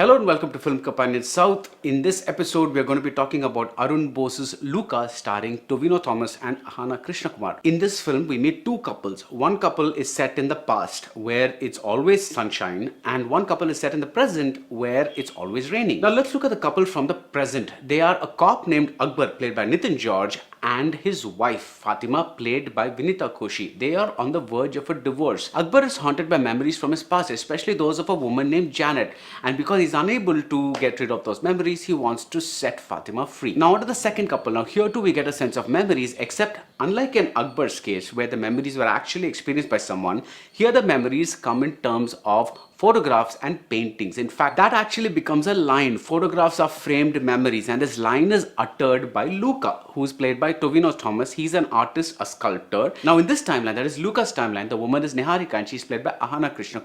Hello and welcome to Film Companion South. In this episode, we are going to be talking about Arun Bose's Luca starring Tovino Thomas and Ahaana Krishna. In this film, we meet two couples. One couple is set in the past where it's always sunshine, and one couple is set in the present where it's always raining. Now let's look at the couple from the present. They are a cop named Akbar, played by Mridul George, and his wife Fatima, played by Vinita Koshi. They are on the verge of a divorce. Akbar is haunted by memories from his past, especially those of a woman named Janet, and because he's unable to get rid of those memories, he wants to set Fatima free. Now on to the second couple. Now here too we get a sense of memories, except unlike in Akbar's case where the memories were actually experienced by someone, here the memories come in terms of photographs and paintings. In fact, that actually becomes a line. Photographs are framed memories, and this line is uttered by Luca, who's played by Tovino Thomas. He's an artist, a sculptor. Now in this timeline, that is Luca's timeline, the woman is Niharika and she's played by Ahaana Krishna.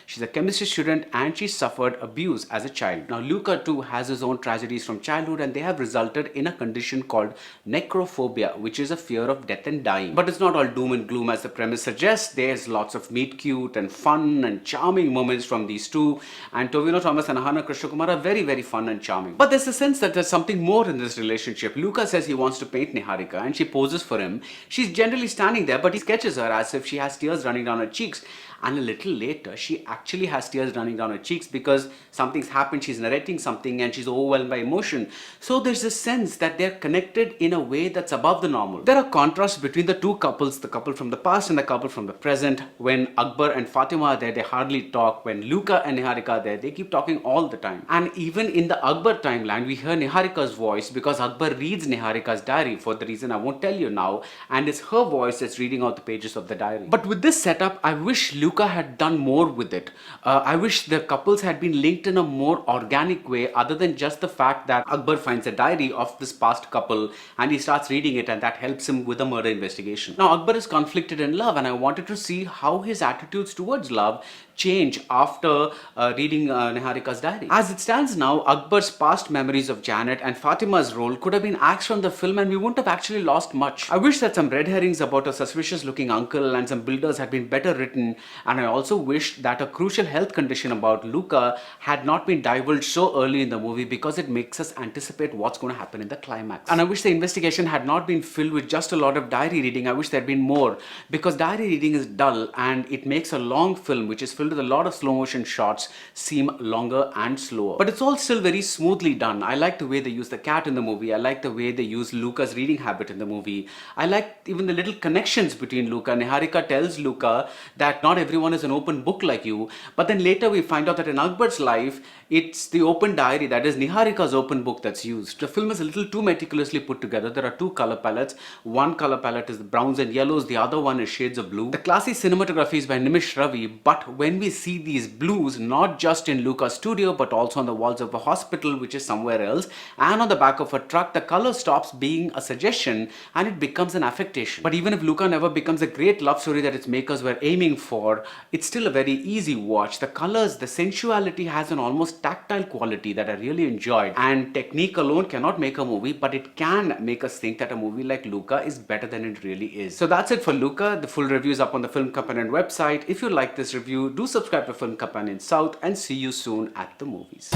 She's a chemistry student and she suffered abuse as a child. Now Luca too has his own tragedies from childhood, and they have resulted in a condition called necrophobia, which is a fear of death and dying. But it's not all doom and gloom as the premise suggests. There's lots of meet cute and fun and charming moments from these two, and Tovino Thomas and Ahaana Krishna are very, very fun and charming. But there's a sense that there's something more in this relationship. Luca says he wants to paint Niharika and she poses for him. She's generally standing there, but he sketches her as if she has tears running down her cheeks. And a little later, she actually has tears running down her cheeks because something's happened, she's narrating something and she's overwhelmed by emotion. So there's a sense that they're connected in a way that's above the normal. There are contrasts between the two couples, the couple from the past and the couple from the present. When Akbar and Fatima are there, they hardly talk. When Luca and Niharika are there, they keep talking all the time. And even in the Akbar timeline, we hear Niharika's voice because Akbar reads Niharika's diary for the reason I won't tell you now, and it's her voice that's reading out the pages of the diary. But with this setup, I wish Luca had done more with it. I wish the couples had been linked in a more organic way, other than just the fact that Akbar finds a diary of this past couple and he starts reading it, and that helps him with a murder investigation. Now Akbar is conflicted in love, and I wanted to see how his attitudes towards love change after reading Niharika's diary. As it stands now, Akbar's past memories of Janet and Fatima's role could have been axed from the film and we wouldn't have actually lost much. I wish that some red herrings about a suspicious looking uncle and some builders had been better written, and I also wish that a crucial health condition about Luca had not been divulged so early in the movie, because it makes us anticipate what's going to happen in the climax. And I wish the investigation had not been filled with just a lot of diary reading. I wish there had been more, because diary reading is dull and it makes a long film, which is filled with a lot of slow motion shots, seem longer and slower. But it's all still very smoothly done. I like the way they use the cat in the movie. I like the way they use Luca's reading habit in the movie. I like even the little connections between Luca. Niharika tells Luca that not everyone is an open book like you, but then later we find out that in Akbar's life, it's the open diary, that is Niharika's open book, that's used. The film is a little too meticulously put together. There are two color palettes. One color palette is the browns and yellows, the other one is shades of blue. The classy cinematography is by Nimish Ravi, but when we see these blues not just in Luca's studio but also on the walls of a hospital, which is somewhere else, and on the back of a truck, the color stops being a suggestion and it becomes an affectation. But even if Luca never becomes a great love story that its makers were aiming for, it's still a very easy watch. The colors, the sensuality has an almost tactile quality that I really enjoyed, and technique alone cannot make a movie, but it can make us think that a movie like Luca is better than it really is. So that's it for Luca. The full review is up on the Film Companion website. If you like this review, do subscribe to Film Companion South, and see you soon at the movies.